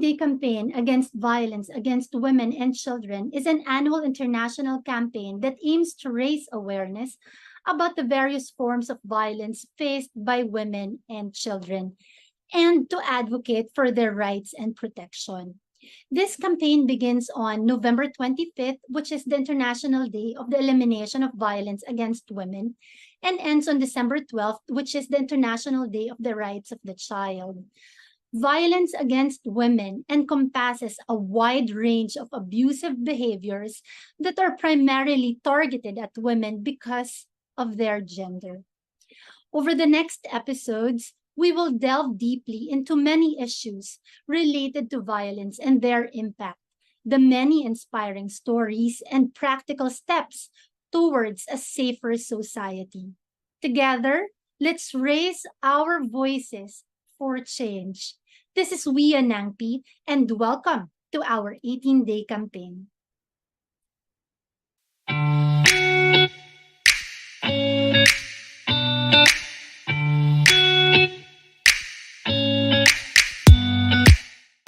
18-Day Campaign Against Violence Against Women and Children is an annual international campaign that aims to raise awareness about the various forms of violence faced by women and children and to advocate for their rights and protection. This campaign begins on November 25th, which is the International Day of the Elimination of Violence Against Women, and ends on December 12th, which is the International Day of the Rights of the Child. Violence against women encompasses a wide range of abusive behaviors that are primarily targeted at women because of their gender. Over the next episodes, we will delve deeply into many issues related to violence and their impact, the many inspiring stories and practical steps towards a safer society. Together, let's raise our voices for change. This is 𝐕𝐢𝐴 and welcome to our 18-Day Campaign.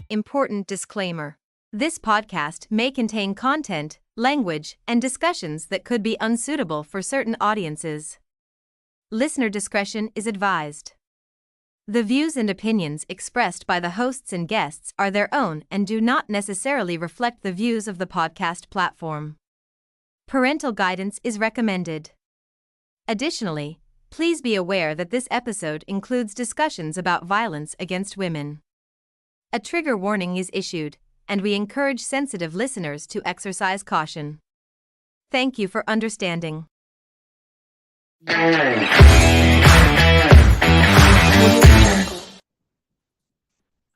Important disclaimer. This podcast may contain content, language, and discussions that could be unsuitable for certain audiences. Listener discretion is advised. The views and opinions expressed by the hosts and guests are their own and do not necessarily reflect the views of the podcast platform. Parental guidance is recommended. Additionally, please be aware that this episode includes discussions about violence against women. A trigger warning is issued, and we encourage sensitive listeners to exercise caution. Thank you for understanding.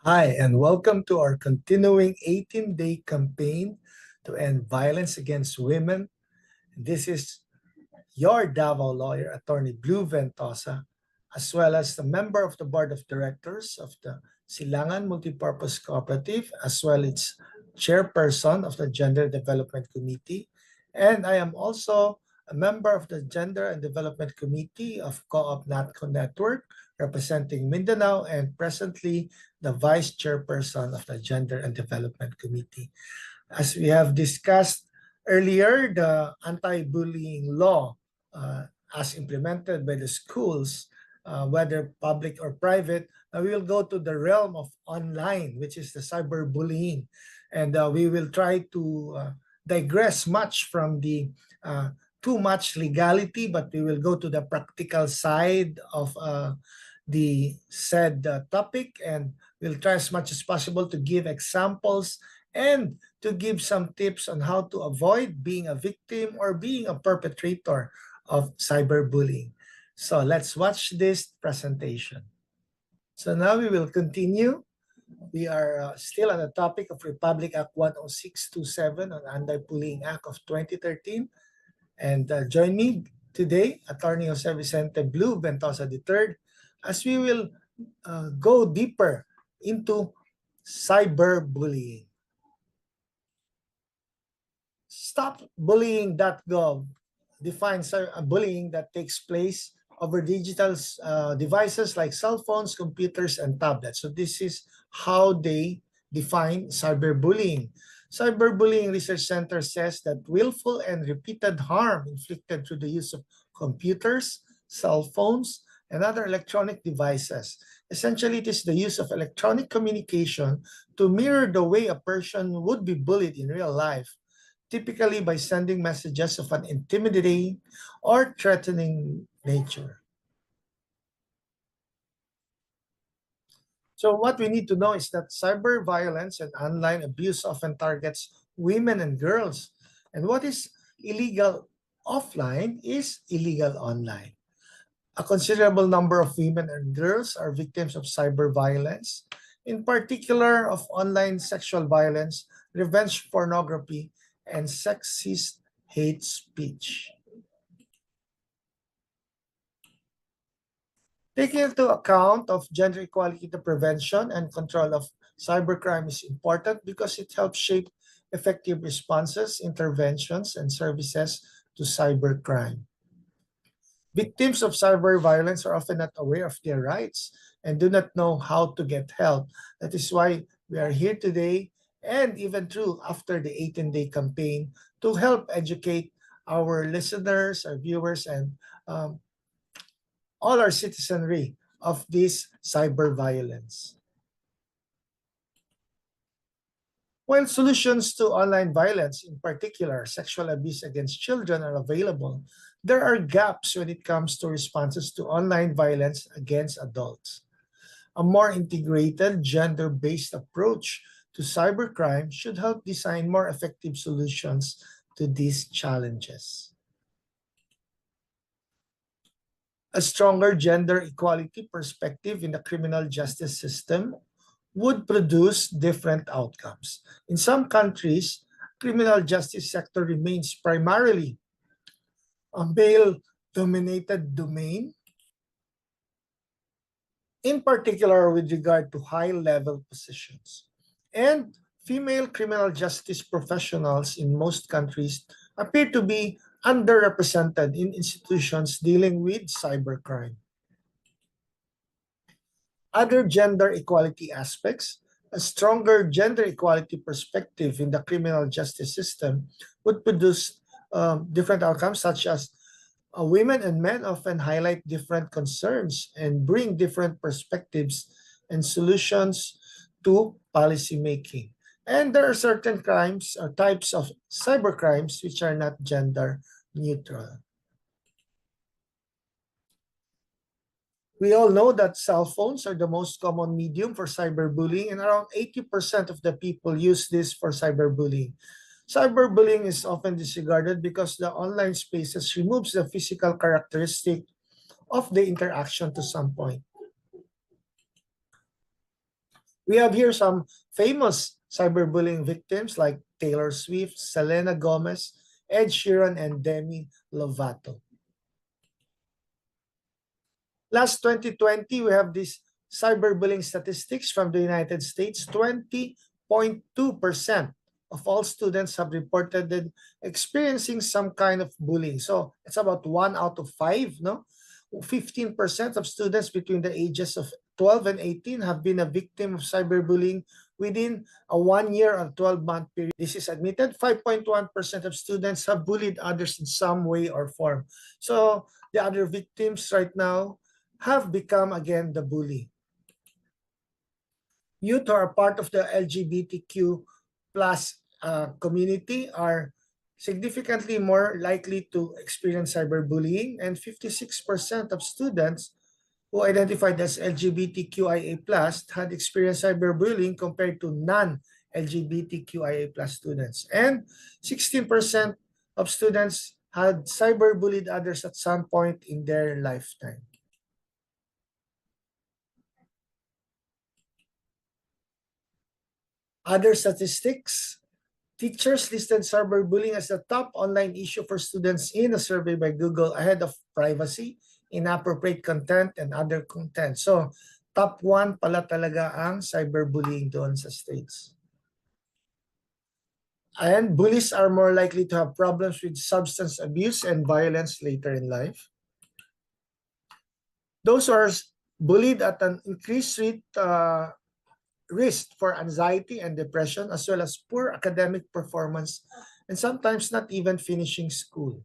Hi, and welcome to our continuing 18-day campaign to end violence against women. This is your Davao lawyer, Attorney Blue Ventosa, as well as the member of the Board of Directors of the 𝐂𝐚𝐦𝐩𝐚𝐢𝐠𝐧 Multipurpose Cooperative, as well as chairperson of the Gender Development Committee. And I am also a member of the Gender and Development Committee of 𝐂𝐚𝐦𝐻𝐞 Network, representing Mindanao, and presently the vice chairperson of the Gender and Development Committee. As we have discussed earlier, the anti-bullying law, as implemented by the schools, whether public or private, we will go to the realm of online, which is the cyberbullying. And we will try to digress much from the too much legality, but we will go to the practical side of the said topic, and we'll try as much as possible to give examples and to give some tips on how to avoid being a victim or being a perpetrator of cyberbullying. So let's watch this presentation. So now we will continue. We are still on the topic of Republic Act 10627 on Anti-Bullying Act of 2013. And join me today, Attorney Jose Vicente Blue Ventosa III, as we will go deeper into cyberbullying. StopBullying.gov defines bullying that takes place over digital devices like cell phones, computers, and tablets. So this is how they define cyberbullying. Cyberbullying Research Center says that willful and repeated harm inflicted through the use of computers, cell phones, and other electronic devices. Essentially, it is the use of electronic communication to mirror the way a person would be bullied in real life, typically by sending messages of an intimidating or threatening nature. So what we need to know is that cyber violence and online abuse often targets women and girls. And what is illegal offline is illegal online. A considerable number of women and girls are victims of cyber violence, in particular of online sexual violence, revenge pornography, and sexist hate speech. Taking into account of gender equality, the prevention and control of cybercrime is important because it helps shape effective responses, interventions, and services to cybercrime. Victims of cyber violence are often not aware of their rights and do not know how to get help. That is why we are here today and even through after the 18-day campaign to help educate our listeners, our viewers, and all our citizenry of this cyber violence. While solutions to online violence, in particular sexual abuse against children, are available, there are gaps when it comes to responses to online violence against adults. A more integrated, gender-based approach to cybercrime should help design more effective solutions to these challenges. A stronger gender equality perspective in the criminal justice system would produce different outcomes. In some countries, criminal justice sector remains primarily a male-dominated domain, in particular with regard to high-level positions. And female criminal justice professionals in most countries appear to be underrepresented in institutions dealing with cybercrime. Other gender equality aspects, a stronger gender equality perspective in the criminal justice system would produce different outcomes, such as women and men often highlight different concerns and bring different perspectives and solutions to policy making. And there are certain crimes or types of cybercrimes which are not gender neutral. We all know that cell phones are the most common medium for cyberbullying, and around 80% of the people use this for cyberbullying. Cyberbullying is often disregarded because the online spaces removes the physical characteristic of the interaction to some point. We have here some famous cyberbullying victims like Taylor Swift, Selena Gomez, Ed Sheeran, and Demi Lovato. Last 2020, we have these cyberbullying statistics from the United States. 20.2% of all students have reported experiencing some kind of bullying. So it's about 1 out of 5, no? 15% of students between the ages of 12 and 18 have been a victim of cyberbullying within a 1 year or 12-month period. This is admitted. 5.1% of students have bullied others in some way or form. So the other victims right now have become again the bully. Youth who are part of the LGBTQ plus community are significantly more likely to experience cyberbullying, and 56% of students who identified as LGBTQIA+ had experienced cyberbullying compared to non-LGBTQIA+ students. And 16% of students had cyberbullied others at some point in their lifetime. Other statistics, teachers listed cyberbullying as the top online issue for students in a survey by Google ahead of privacy, inappropriate content, and other content. So, top 1 pala talaga ang cyberbullying doon sa States. And bullies are more likely to have problems with substance abuse and violence later in life. Those who are bullied at an increased rate risk for anxiety and depression, as well as poor academic performance, and sometimes not even finishing school.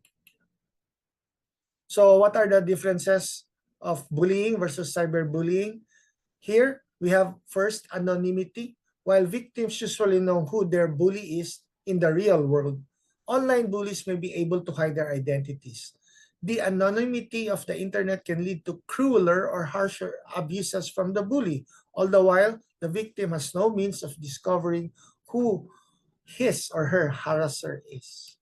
So what are the differences of bullying versus cyberbullying? Here, we have first anonymity. While victims usually know who their bully is in the real world, online bullies may be able to hide their identities. The anonymity of the internet can lead to crueler or harsher abuses from the bully, all the while the victim has no means of discovering who his or her harasser is.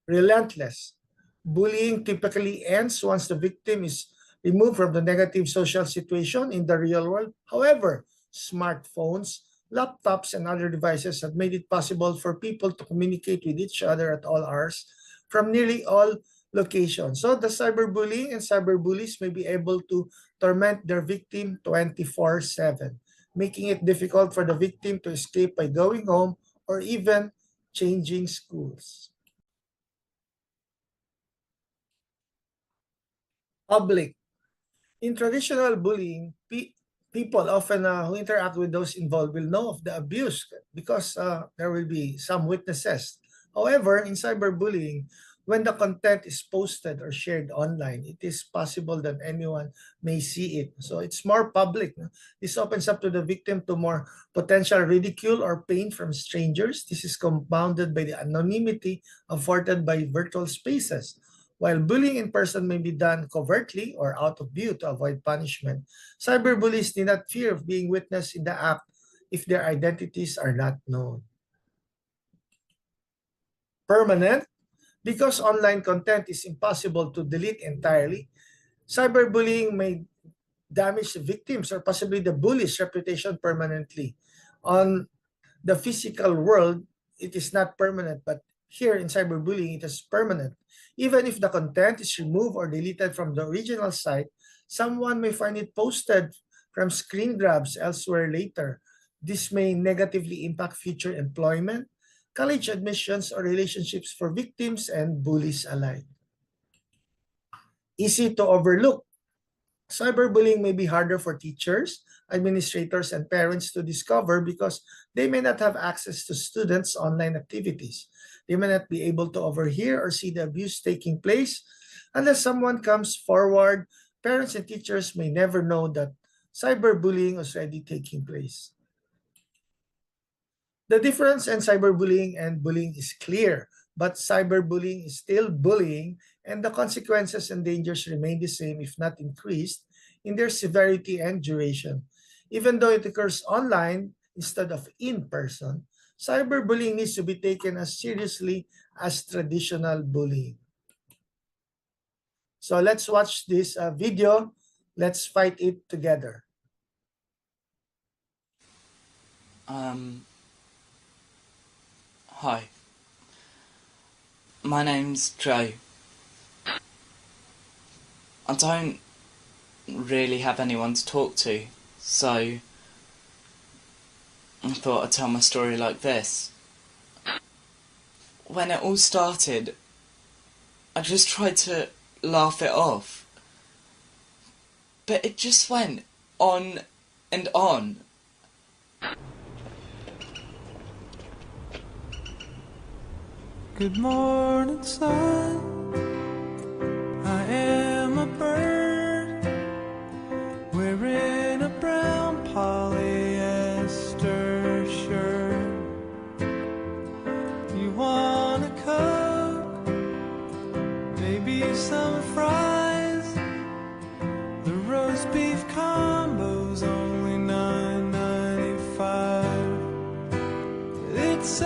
Relentless. Bullying typically ends once the victim is removed from the negative social situation in the real world. However, smartphones, laptops, and other devices have made it possible for people to communicate with each other at all hours from nearly all locations. So the cyberbullying and cyberbullies may be able to torment their victim 24/7, making it difficult for the victim to escape by going home or even changing schools. Public. In traditional bullying, people often who interact with those involved will know of the abuse because there will be some witnesses. However, in cyberbullying, when the content is posted or shared online, it is possible that anyone may see it. So it's more public. This opens up to the victim to more potential ridicule or pain from strangers. This is compounded by the anonymity afforded by virtual spaces. While bullying in person may be done covertly or out of view to avoid punishment, cyberbullies need not fear of being witnessed in the act if their identities are not known. Permanent. Because online content is impossible to delete entirely, cyberbullying may damage the victims or possibly the bully's reputation permanently. On the physical world, it is not permanent, but here in cyberbullying, it is permanent. Even if the content is removed or deleted from the original site, someone may find it posted from screen grabs elsewhere later. This may negatively impact future employment, college admissions, or relationships for victims and bullies alike. Easy to overlook. Cyberbullying may be harder for teachers, administrators, and parents to discover because they may not have access to students' online activities. They may not be able to overhear or see the abuse taking place. Unless someone comes forward, parents and teachers may never know that cyberbullying was already taking place. The difference in cyberbullying and bullying is clear, but cyberbullying is still bullying, and the consequences and dangers remain the same, if not increased, in their severity and duration. Even though it occurs online instead of in person, cyberbullying needs to be taken as seriously as traditional bullying. So let's watch this video. Let's fight it together. Hi, my name's Joe. I don't really have anyone to talk to, so I thought I'd tell my story like this. When it all started, I just tried to laugh it off, but it just went on and on. Good morning, sun. I am a bird wearing a brown polyester shirt. You want a Coke? Maybe some fries? The roast beef combo's only $9.95. It's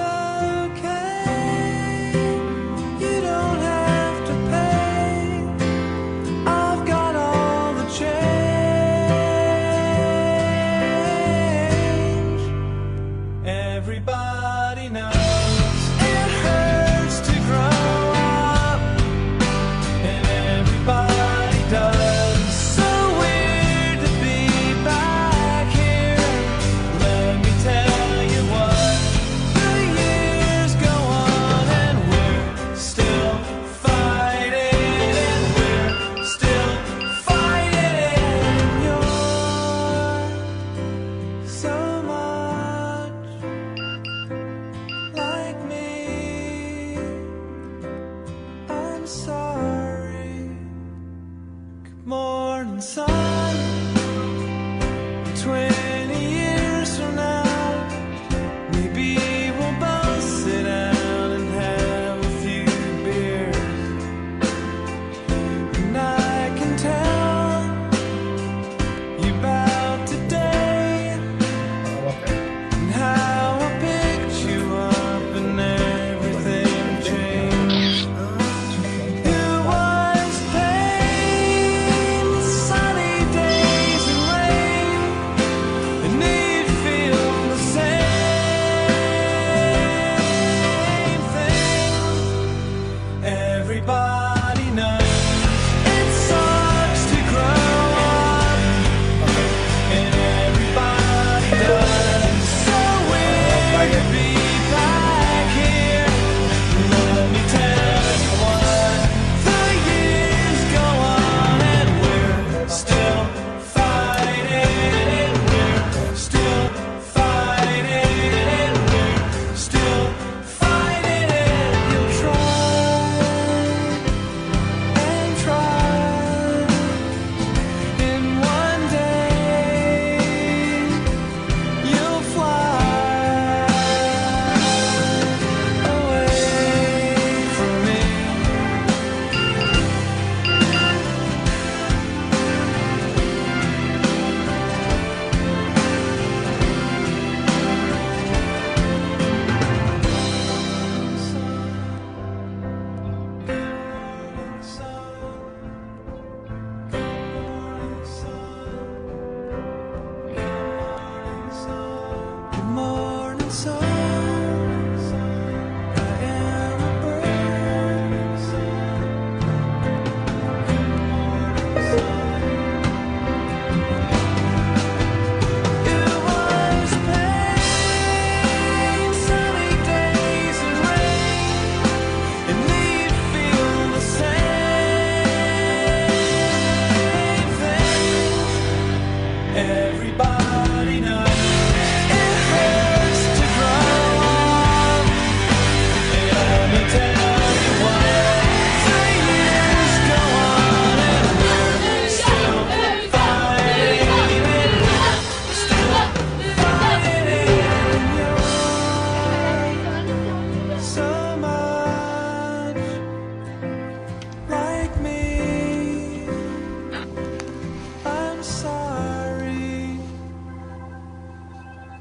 I'm sorry.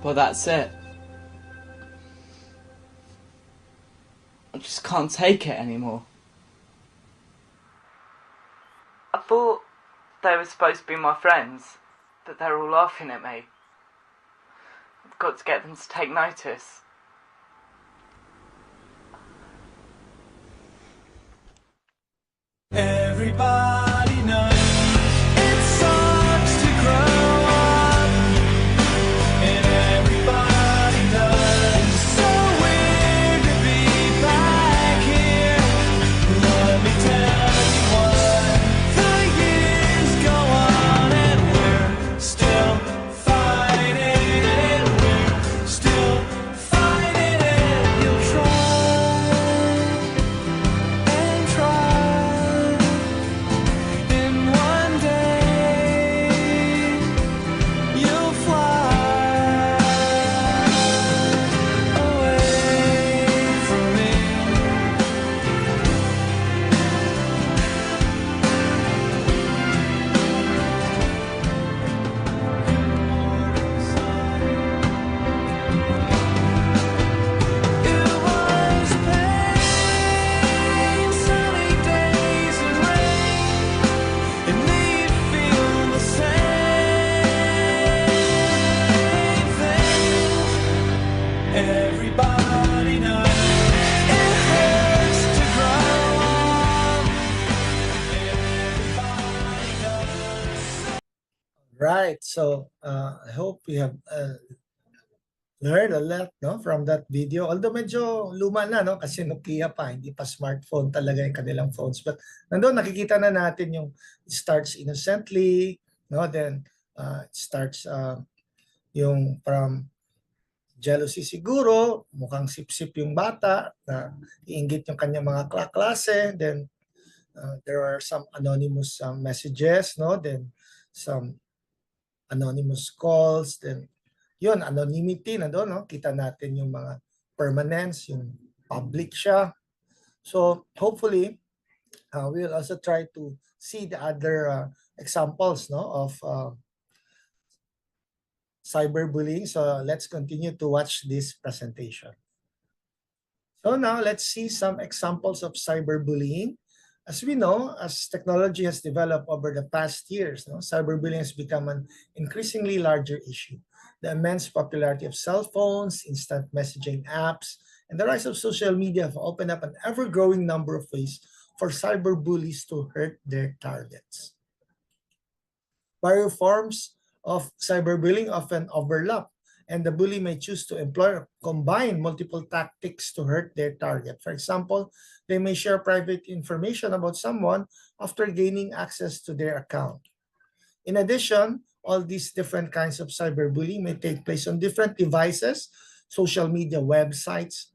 Well, that's it. I just can't take it anymore. I thought they were supposed to be my friends, but they're all laughing at me. I've got to get them to take notice. Everybody knows it sucks to grow up, and everybody does. So weird to be back here. Let me tell you what, the years go on, and we're still fighting, and we're still fighting, and you'll try and try. And one day you'll fly away from me. It was pain, sunny days and rain, and they'd feel the same thing. Everybody knows it hurts to grow up. Everybody knows. Right. So I hope we have learned a lot, no, from that video. Although medyo luma na, no, kasi Nokia pa, hindi pa smartphone talaga yung kanilang phones. But nandun nakikita na natin yung it starts innocently, no, then it starts yung from jealousy siguro, mukhang sip-sip yung bata, na iinggit yung kanyang mga klase, then there are some anonymous messages, no, then some anonymous calls, then yun, anonymity na doon, no? Kita natin yung mga permanence, yung public siya. So hopefully, we'll also try to see the other examples, no, of cyberbullying. So let's continue to watch this presentation. So now let's see some examples of cyberbullying. As we know, as technology has developed over the past years, no, cyberbullying has become an increasingly larger issue. The immense popularity of cell phones, instant messaging apps, and the rise of social media have opened up an ever-growing number of ways for cyberbullies to hurt their targets. Various forms of cyberbullying often overlap, and the bully may choose to employ or combine multiple tactics to hurt their target. For example, they may share private information about someone after gaining access to their account. In addition, all these different kinds of cyberbullying may take place on different devices, social media websites,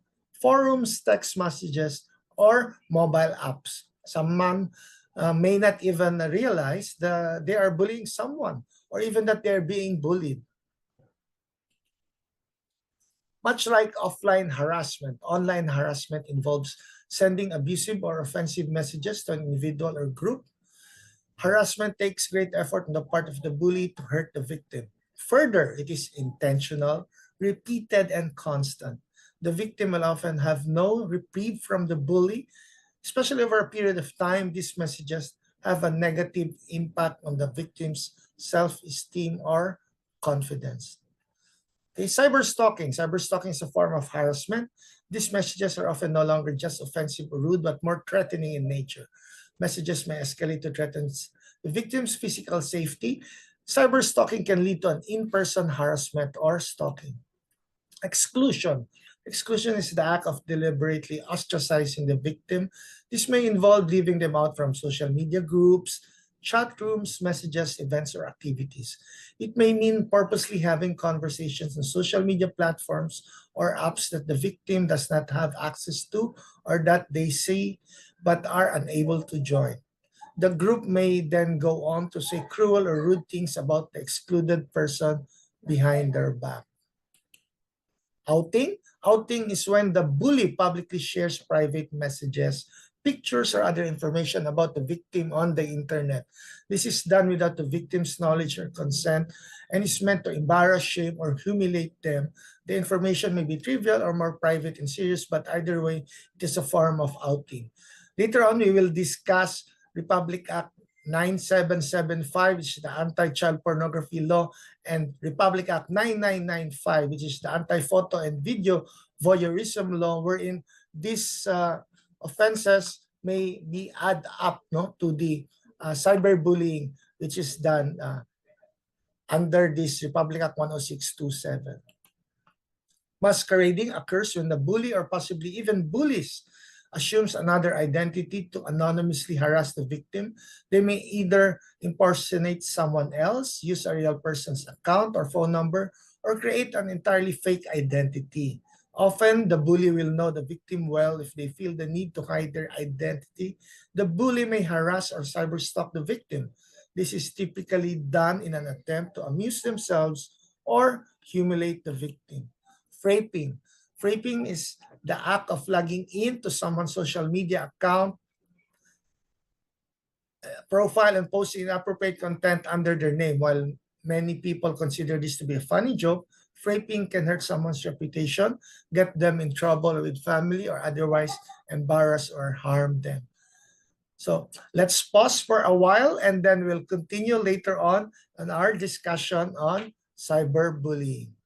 forums, text messages, or mobile apps. Someone may not even realize that they are bullying someone, or even that they're being bullied. Much like offline harassment, online harassment involves sending abusive or offensive messages to an individual or group. Harassment takes great effort on the part of the bully to hurt the victim. Further, it is intentional, repeated, and constant. The victim will often have no reprieve from the bully, especially over a period of time. These messages have a negative impact on the victim's self-esteem or confidence. Okay, cyberstalking. Cyberstalking is a form of harassment. These messages are often no longer just offensive or rude, but more threatening in nature. Messages may escalate to threaten the victim's physical safety. Cyberstalking can lead to an in-person harassment or stalking. Exclusion. Exclusion is the act of deliberately ostracizing the victim. This may involve leaving them out from social media groups, chat rooms, messages, events, or activities. It may mean purposely having conversations on social media platforms or apps that the victim does not have access to, or that they see but are unable to join. The group may then go on to say cruel or rude things about the excluded person behind their back. Outing. Outing is when the bully publicly shares private messages, pictures or other information about the victim on the internet. This is done without the victim's knowledge or consent and is meant to embarrass, shame, or humiliate them. The information may be trivial or more private and serious, but either way, it is a form of outing. Later on, we will discuss Republic Act 9775, which is the anti-child pornography law, and Republic Act 9995, which is the anti-photo and video voyeurism law, wherein these offenses may be add up to the cyberbullying, which is done under this Republic Act 10627. Masquerading occurs when the bully or possibly even bullies assumes another identity to anonymously harass the victim. They may either impersonate someone else, use a real person's account or phone number, or create an entirely fake identity. Often, the bully will know the victim well. If they feel the need to hide their identity, the bully may harass or cyberstalk the victim. This is typically done in an attempt to amuse themselves or humiliate the victim. Frapping. Frapping is the act of logging into someone's social media account, profile, and posting inappropriate content under their name. While many people consider this to be a funny joke, frapping can hurt someone's reputation, get them in trouble with family, or otherwise embarrass or harm them. So let's pause for a while and then we'll continue later on our discussion on cyberbullying.